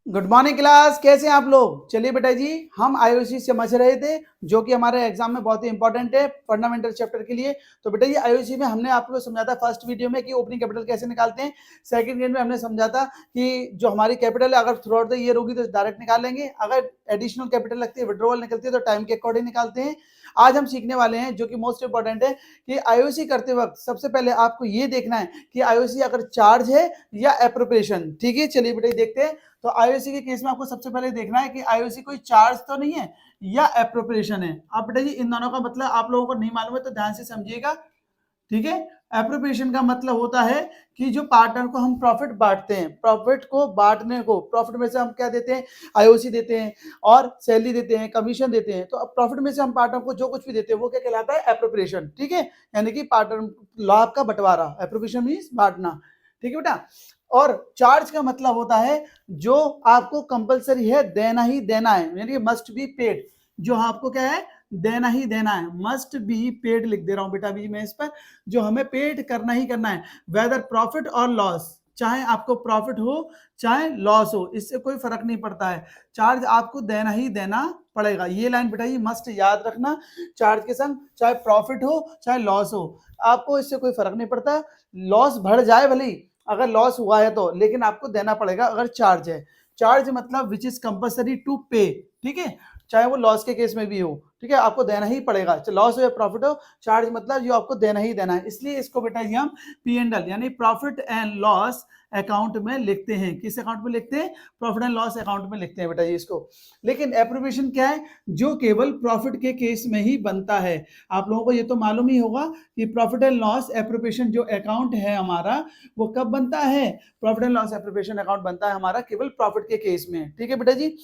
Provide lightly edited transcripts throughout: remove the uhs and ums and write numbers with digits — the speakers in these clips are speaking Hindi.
गुड मॉर्निंग क्लास, कैसे हैं आप लोग। चलिए बेटा जी, हम आईओसी समझ रहे थे जो कि हमारे एग्जाम में बहुत ही इंपॉर्टेंट है फंडामेंटल चैप्टर के लिए। तो बेटा जी आईओसी में हमने आपको समझा था फर्स्ट वीडियो में कि ओपनिंग कैपिटल कैसे निकालते हैं। सेकंड वीडियो में हमने समझा था कि जो हमारी कैपिटल है अगर थ्रू आउट द ईयर होगी तो डायरेक्ट निकाल लेंगे, अगर एडिशनल कैपिटल लगती है विड्रॉवल निकलती है तो टाइम के अकॉर्डिंग निकालते हैं। आज हम सीखने वाले हैं जो कि मोस्ट इंपॉर्टेंट है कि आईओसी करते वक्त सबसे पहले आपको ये देखना है कि आईओसी अगर चार्ज है या एप्रोप्रिएशन। ठीक है, चलिए बेटा देखते हैं। तो आईओसी के केस में आपको सबसे पहले देखना है कि आईओसी कोई चार्ज तो नहीं है या एप्रोप्रिएशन है। अब बेटा जी इन दोनों का मतलब आप लोगों को नहीं मालूम है तो ध्यान से समझिएगा। ठीक है, एप्रोप्रिएशन का मतलब होता है कि जो पार्टनर को हम प्रॉफिट बांटते हैं, प्रॉफिट को बांटने को, प्रॉफिट में से हम क्या देते हैं, आईओसी देते हैं और सैलरी देते हैं, कमीशन देते हैं। तो अब प्रॉफिट में से हम पार्टनर को जो कुछ भी देते हैं वो क्या कहलाता है, एप्रोप्रिएशन। ठीक है, यानी कि पार्टनर लाभ का बंटवारा, एप्रोप्रिएशन मींस बांटना। ठीक है बेटा। और चार्ज का मतलब होता है जो आपको कंपलसरी है, देना ही देना है, यानी मस्ट बी पेड, जो आपको क्या है, देना ही देना है, मस्ट बी पेड लिख दे रहा हूं बेटा भी मैं इस पर, जो हमें पेड करना ही करना है, वेदर प्रॉफिट और लॉस, चाहे आपको प्रॉफिट हो चाहे लॉस हो, इससे कोई फर्क नहीं पड़ता है, चार्ज आपको देना ही देना पड़ेगा। ये लाइन बेटा ये मस्ट याद रखना, चार्ज के संग चाहे प्रॉफिट हो चाहे लॉस हो, आपको इससे कोई फर्क नहीं पड़ता। लॉस बढ़ जाए भले ही, अगर लॉस हुआ है तो, लेकिन आपको देना पड़ेगा अगर चार्ज है। चार्ज मतलब विच इज कंपलसरी टू पे। ठीक है, चाहे वो लॉस के केस में भी हो, ठीक है, आपको देना ही पड़ेगा, लॉस हो या प्रॉफिट हो, चार्ज मतलब जो आपको देना ही देना है। इसलिए इसको बेटा जी हम पी एंड एल यानी प्रॉफिट एंड लॉस अकाउंट में लिखते हैं। किस अकाउंट में लिखते हैं, प्रॉफिट एंड लॉस अकाउंट में लिखते हैं बेटा जी इसको। लेकिन एप्रोप्रिएशन क्या है, जो केवल प्रॉफिट के केस में ही बनता है। आप लोगों को ये तो मालूम ही होगा कि प्रॉफिट एंड लॉस एप्रोप्रिएशन जो अकाउंट है हमारा वो कब बनता है, profit and loss appropriation account बनता है हमारा केवल प्रॉफिट के केस में। ठीक है बेटा जी,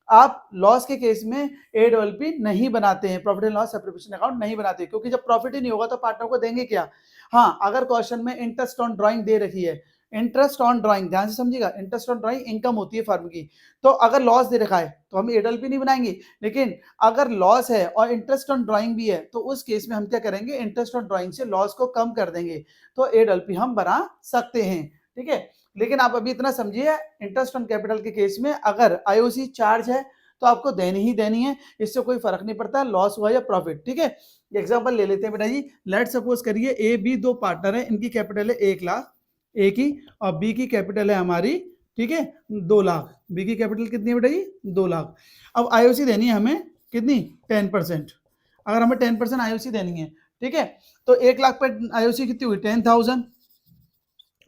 आप लॉस के केस में एडब्ल्यूपी नहीं बनाते हैं, profit and loss appropriation account नहीं बनाते, क्योंकि जब प्रॉफिट ही नहीं होगा तो पार्टनर को देंगे क्या। हाँ, अगर क्वेश्चन में इंटरेस्ट ऑन ड्राइंग दे रखी है, इंटरेस्ट ऑन ड्राइंग ध्यान से समझिएगा, इंटरेस्ट ऑन ड्राइंग इनकम होती है फर्म की, तो अगर लॉस दे रखा है तो हम एडब्ल्यूपी नहीं बनाएंगे। लेकिन अगर लॉस है और इंटरेस्ट ऑन ड्राइंग भी है तो उस केस में हम क्या करेंगे, इंटरेस्ट ऑन ड्राइंग से लॉस को कम कर देंगे, तो एडब्ल्यूपी हम बना सकते हैं। ठीक है, लेकिन आप अभी इतना समझिए, इंटरेस्ट ऑन कैपिटल के केस में अगर आईओसी चार्ज है तो आपको देनी ही देनी है, इससे कोई फर्क नहीं पड़ता लॉस हुआ या प्रॉफिट। ठीक है, एग्जांपल ले लेते हैं बेटा जी। लेट सपोज करिए ए बी दो पार्टनर है, इनकी कैपिटल है 1 लाख ए की, और बी की कैपिटल है हमारी, ठीक है, 2 लाख। बी की कैपिटल कितनी है बेटा जी, 2 लाख। अब आईओसी देनी है हमें कितनी, 10%। अगर हमें 10% आईओसी देनी है, ठीक है, तो 1 लाख पर आईओसी कितनी हुई, 10,000,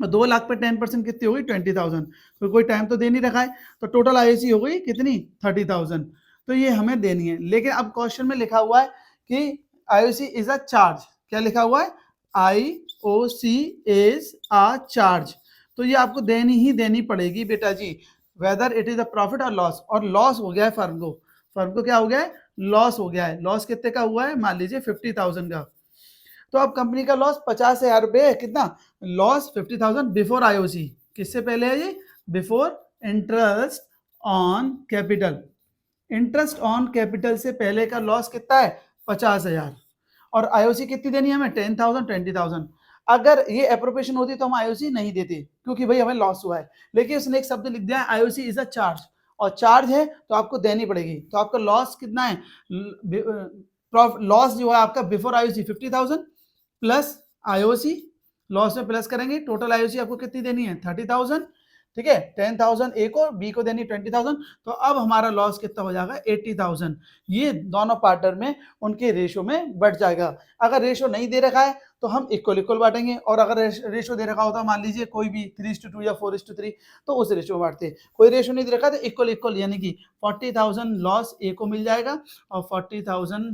2 लाख पे 10% कितनी होगी, 20,000। तो कोई टाइम तो दे नहीं रखा है, तो टोटल आईओसी हो गई कितनी, 30,000। तो ये हमें देनी है। लेकिन अब क्वेश्चन में लिखा हुआ है कि आईओसी इज अ चार्ज, क्या लिखा हुआ है, आईओसी इज अ चार्ज, तो ये आपको देनी ही देनी पड़ेगी बेटा जी, whether it is a profit और लॉस। और लॉस हो गया है फर्म को, फर्म को क्या हो गया है, लॉस हो गया है। लॉस कितने का हुआ है, मान लीजिए 50,000 का। तो अब कंपनी का लॉस 50,000 रुपए है, कितना लॉस, 50,000 बिफोर आईओसी। किससे पहले है ये, before interest on capital. Interest on capital से पहले का लॉस कितना है, 50,000। और आईओसी कितनी देनी है हमें, 10,000, 20,000। अगर ये एप्रोप्रिएशन होती तो हम आईओसी नहीं देते, क्योंकि भाई हमें लॉस हुआ है। लेकिन उसने एक शब्द लिख दिया है, आईओसी इज अ चार्ज, और चार्ज है तो आपको देनी पड़ेगी। तो आपका लॉस कितना है, लॉस जो है आपका before IOC 50,000 plus IOC, loss में प्लस करेंगे, टोटल आईओसी आपको कितनी देनी है, 30,000। ठीक है, 10,000 ए को, बी को देनी 20,000। तो अब हमारा लॉस कितना हो जाएगा, 80,000। ये दोनों पार्टनर में उनके रेशो में बढ़ जाएगा। अगर रेशो नहीं दे रखा है तो हम इक्वल इक्वल बांटेंगे, और अगर रेशो दे रखा होता मान लीजिए कोई भी 3:2 या 4:3, तो उस रेशो में बांटते। कोई रेशो नहीं दे रखा तो इक्वल इक्वल, यानी कि 40,000 लॉस ए को मिल जाएगा और 40,000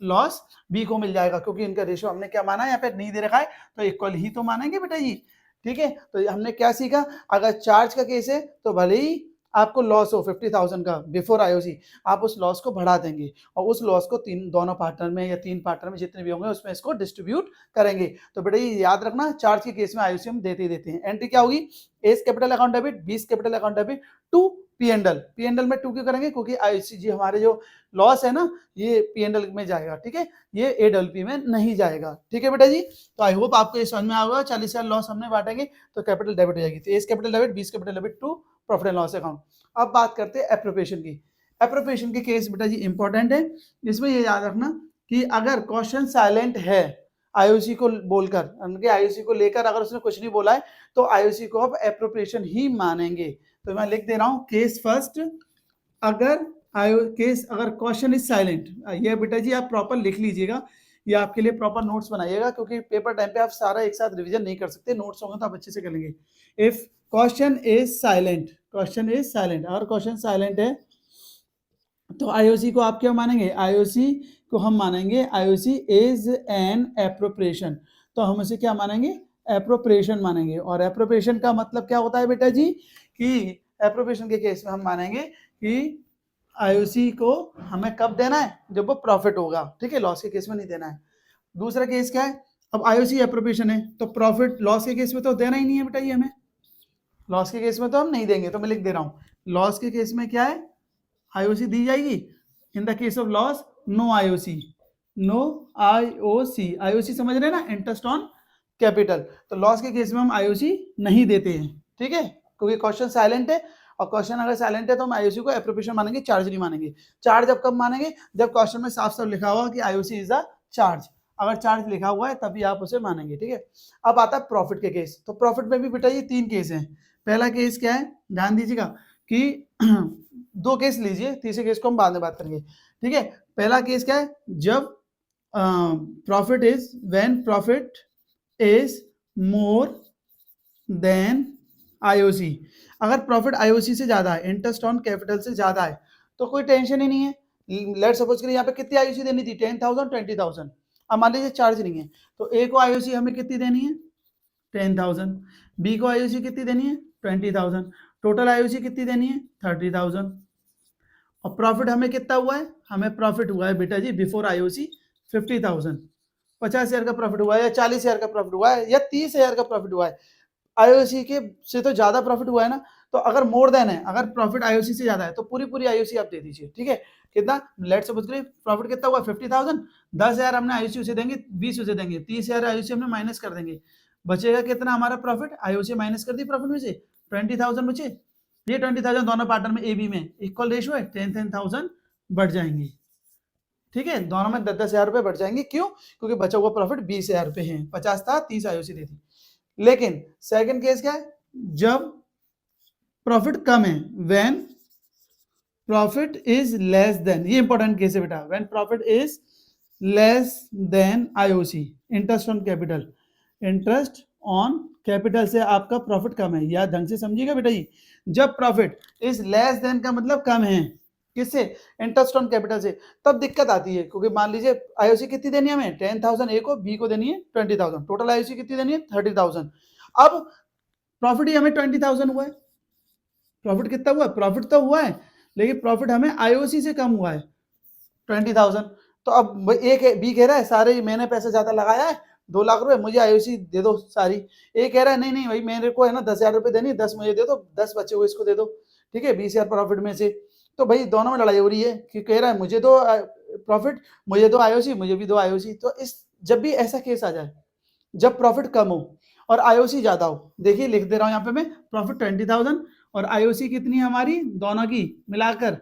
लॉस बी को मिल जाएगा, क्योंकि इनका रेशो हमने क्या माना है, यहाँ पे नहीं दे रखा है तो इक्वल ही तो मानेंगे बेटा जी। ठीक है, तो हमने क्या सीखा, अगर चार्ज का केस है तो भले ही आपको लॉस हो 50,000 का बिफोर आईओसी, आप उस लॉस को बढ़ा देंगे और उस लॉस को दोनों पार्टनर में या 3 पार्टनर में जितने भी होंगे उसमें इसको डिस्ट्रीब्यूट करेंगे। तो बेटा ये याद रखना, चार्ज के केस में आईओसी हम देते ही देते हैं। एंट्री क्या होगी, A's capital account debit, B's capital account debit to P and L में 2 क्यों करेंगे, क्योंकि आईओसी हमारे जो लॉस है ना ये पी एंड एल में जाएगा। ठीक है, ये एडब्ल्यूपी में नहीं जाएगा। ठीक है बेटा जी, तो आई होप आपको ये समझ में आएगा। 40,000 लॉस हमने बांटेंगे तो कैपिटल डेबिट हो जाएगी, तो A's capital debit, B's capital debit to profit and loss account. अब बात करते हैं एप्रोप्रिएशन की। एप्रोप्रिएशन के केस बेटा जी इंपॉर्टेंट है, इसमें ये याद रखना कि अगर क्वेश्चन साइलेंट है आईओसी को बोलकर, उनके आईओसी को लेकर अगर उसने कुछ नहीं बोला है तो आईओसी को अब एप्रोप्रिएशन ही मानेंगे। तो मैं लिख दे रहा हूं केस फर्स्ट, अगर क्वेश्चन इज साइलेंट, ये बेटा जी आप प्रॉपर लिख लीजिएगा, ये आपके लिए प्रॉपर नोट्स बनाइएगा, क्योंकि पेपर टाइम पे आप सारा एक साथ रिवीजन नहीं कर सकते, नोट्स होंगे तो आप अच्छे से कर लेंगे। इफ क्वेश्चन इज साइलेंट, अगर क्वेश्चन साइलेंट है तो आईओसी को आप क्या मानेंगे, आईओसी को हम मानेंगे आईओसी इज एन एप्रोप्रिएशन, तो हम उसे क्या मानेंगे, एप्रोप्रिएशन मानेंगे। और एप्रोप्रिएशन का मतलब क्या होता है बेटा जी, कि एप्रोप्रिएशन के केस में हम मानेंगे कि आईओसी को हमें कब देना है, जब वो प्रॉफिट होगा, ठीक है, लॉस के केस में नहीं देना है। दूसरा केस क्या है, अब आईओसी एप्रोप्रिएशन है तो प्रॉफिट लॉस के केस में तो देना ही नहीं है बेटा ये हमें, लॉस के केस में तो हम नहीं देंगे, तो मैं लिख दे रहा हूं लॉस के केस में क्या है, आईओसी दी जाएगी। In the case of loss no IOC, IOC समझ रहे हैं ना, इंटरेस्ट ऑन कैपिटल। तो लॉस के केस में हम आईओसी नहीं देते हैं, ठीक है, क्योंकि क्वेश्चन साइलेंट है, और क्वेश्चन अगर साइलेंट है तो हम आईओसी को एप्रोप्रिएशन मानेंगे, चार्ज नहीं मानेंगे। चार्ज जब कब मानेंगे, जब क्वेश्चन में साफ साफ लिखा हुआ कि आईओसी इज अ चार्ज, अगर चार्ज लिखा हुआ है तभी आप उसे मानेंगे, ठीक है। अब आता है प्रॉफिट के केस, तो प्रॉफिट में भी बेटा ये 3 केस हैं। पहला केस क्या है, ध्यान दीजिएगा कि 2 केस लीजिए, तीसरे केस को हम बाद में बात करेंगे, ठीक है। पहला केस क्या है, जब profit is when profit is more than IOC, अगर प्रॉफिट आईओसी से ज्यादा है, इंटरेस्ट ऑन कैपिटल से ज्यादा है, तो कोई टेंशन ही नहीं है। लेट सपोज करिए यहाँ पे कितनी आईओसी देनी थी, 10,000 20,000, अब मान लीजिए चार्ज नहीं है, तो ए को आईओसी हमें कितनी देनी है, 10,000, बी को आईओसी कितनी देनी है, 20,000, टोटल आईओसी कितनी देनी है, 30,000। और प्रॉफिट हमें कितना हुआ है, हमें प्रॉफिट हुआ है बेटा जी बिफोर आईओसी 50,000, 50,000 का प्रॉफिट हुआ है, या 40,000 का प्रॉफिट हुआ है, या 30,000 का प्रॉफिट हुआ है, आईओसी के से तो ज्यादा प्रॉफिट हुआ है ना। तो अगर मोर देन है, अगर प्रॉफिट आईओसी से ज्यादा है तो पूरी आईओसी आप दे दीजिए, ठीक है। कितना, लेट्स सपोज करिए प्रॉफिट कितना हुआ 50,000, 10,000 हमने आईओसी उसे देंगे, 20 उसे देंगे, 30,000 आईओसी हमने माइनस कर देंगे, बचेगा कितना हमारा प्रॉफिट, आईओसी माइनस कर दी प्रॉफिट में से 20,000 बचे, ये 20,000 दोनों पार्टनर में ए बी में इक्वल रेशियो है, 10,000 बढ़ जाएंगे, ठीक है, दोनों में 10,000 रुपए बढ़ जाएंगे। क्यों, क्योंकि बचा हुआ प्रॉफिट 20,000 रुपए है, 50 था, 30 आईओसी दी थी। लेकिन सेकंड केस क्या है, जब प्रॉफिट कम है, when profit is less than, ये इंपॉर्टेंट केस है बेटा, when profit is less than IOC, interest on capital, interest on capital से आपका प्रॉफिट कम है, या ढंग से समझिएगा बेटा जी, जब प्रॉफिट इज लेस देन का मतलब कम है, किससे, इंटरेस्ट ऑन कैपिटल से, तब दिक्कत आती है, क्योंकि मान लीजिए आईओसी कितनी देनी है हमें, 10,000 ए को, बी को देनी है 20,000, टोटल आईओसी कितनी देनी है 30,000। अब प्रॉफिट ही हमें 20,000 हुआ है, प्रॉफिट कितना हुआ है, प्रॉफिट तो हुआ है, लेकिन प्रॉफिट हमें आईओसी से कम हुआ है 20,000। तो अब ए बी कह रहा है सारे मैंने पैसा ज्यादा लगाया है 2 लाख रुपए, मुझे आईओसी दे दो सारी। ए कह रहा है नहीं नहीं भाई मेरे को है ना 10,000 रुपए देनी, 10 मुझे दे दो, 10 बचे हुए इसको दे दो, ठीक है, 20,000 प्रॉफिट में से। तो भाई दोनों में लड़ाई हो रही है कि कह रहा है मुझे दो प्रॉफिट, मुझे दो आईओसी, मुझे भी दो आईओसी। तो इस जब भी ऐसा केस आ जाए, जब प्रॉफिट कम हो और आईओसी ज्यादा हो, देखिए लिख दे रहा हूं यहाँ पे मैं, प्रॉफिट 20,000 और आईओसी कितनी है हमारी, दोनों की मिलाकर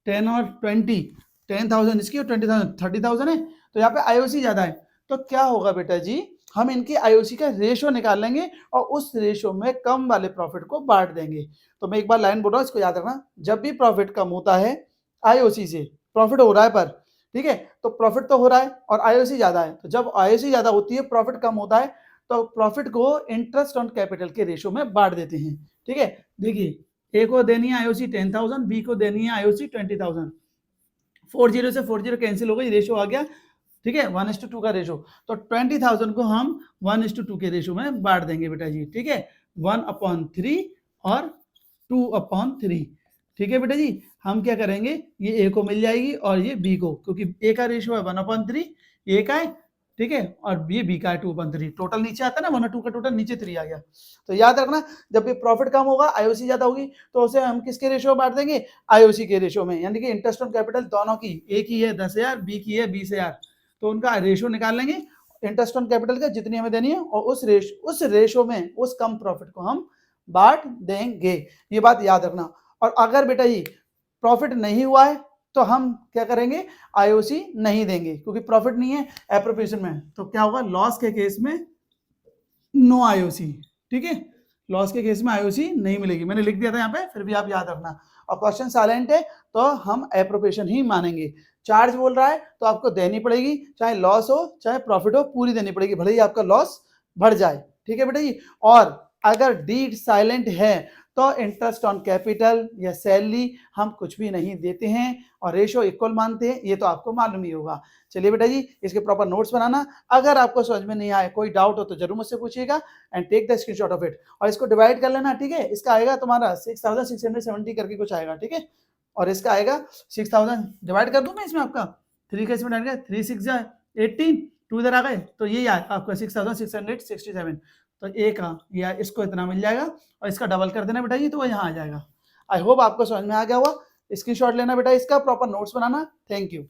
10 और 20, 10,000 इसकी और 20,000 30,000 है, तो यहाँ पे आईओसी ज्यादा है। तो क्या होगा बेटा जी, हम इनकी आईओसी का रेशियो निकाल लेंगे और उस रेशियो में कम वाले प्रॉफिट को बांट देंगे। तो मैं एक बार लाइन बोल रहा हूँ, इसको याद रखना, जब भी प्रॉफिट कम होता है आईओसी से, प्रॉफिट हो रहा है पर, ठीक है, तो प्रॉफिट तो हो रहा है और आईओसी ज्यादा है, तो जब आईओसी ज्यादा होती है प्रॉफिट कम होता है, तो प्रॉफिट को इंटरेस्ट ऑन कैपिटल के रेशियो में बांट देते हैं, ठीक है। देखिए ए को देनी है आईओसी 10,000, बी को देनी है आईओसी 20,000, 40 से 40 कैंसिल हो गई, रेशियो आ गया, ठीक है, 1:2 का रेशियो। तो 20,000 को हम 1:2 के रेशियो में बांट देंगे बेटा जी, ठीक है, 1/3 और 2/3, ठीक है बेटा जी। हम क्या करेंगे, ये ए को मिल जाएगी और ये बी को, क्योंकि ए का रेशियो है 1/3, ए का है, ठीक है, और ये बी का है 2/3, टोटल नीचे आता है ना 1 और 2 का टोटल नीचे 3 आ गया। तो याद रखना, जब भी प्रॉफिट कम होगा आईओसी ज्यादा होगी, तो उसे हम किसके रेशियो में बांट देंगे, आईओसी के रेशियो में, यानी कि इंटरेस्ट ऑन कैपिटल दोनों की, ए की है 10,000, बी की है 20,000, तो उनका रेशियो निकाल लेंगे इंटरेस्ट ऑन कैपिटल का जितनी हमें देनी है, और उस रेशियो में उस कम प्रॉफिट को हम बांट देंगे, ये बात याद रखना। और अगर बेटा जी प्रॉफिट नहीं हुआ है तो हम क्या करेंगे, आईओसी नहीं देंगे, क्योंकि प्रॉफिट नहीं है एप्रोप्रिएशन में, तो क्या होगा, लॉस के केस में नो आईओसी। ठीक है, लॉस के केस में आईओसी नहीं मिलेगी, मैंने लिख दिया था यहाँ पे, फिर भी आप याद रखना। और क्वेश्चन साइलेंट है तो हम एप्रोप्रिएशन ही मानेंगे। चार्ज बोल रहा है तो आपको देनी पड़ेगी, चाहे लॉस हो चाहे प्रॉफिट हो, पूरी देनी पड़ेगी, भले ही आपका लॉस बढ़ जाए। ठीक है बेटा जी। और अगर डीड साइलेंट है तो इंटरेस्ट ऑन कैपिटल या सैलरी हम कुछ भी नहीं देते हैं और रेशो इक्वल मानते हैं, ये तो आपको मालूम ही होगा। चलिए बेटा जी, इसके प्रॉपर नोट्स बनाना। अगर आपको समझ में नहीं आए, कोई डाउट हो तो जरूर मुझसे पूछिएगा and take the screenshot of it, और इसको डिवाइड कर लेना। ठीक है, इसका आएगा तुम्हारा 6670 करके कुछ आएगा। ठीक है, और इसका आएगा 6000 डिवाइड कर दूं मैं इसमें, आपका 3 का इसमें डाल गया, 3 6 जा 18, 2 इधर आ गए तो ये आएगा आपका 6667। तो ए का या इसको इतना मिल जाएगा, और इसका डबल कर देना बेटा जी, तो वो यहाँ आ जाएगा। आई होप आपको समझ में आ गया होगा। स्क्रीनशॉट लेना बेटा, इसका proper notes banana. Thank you.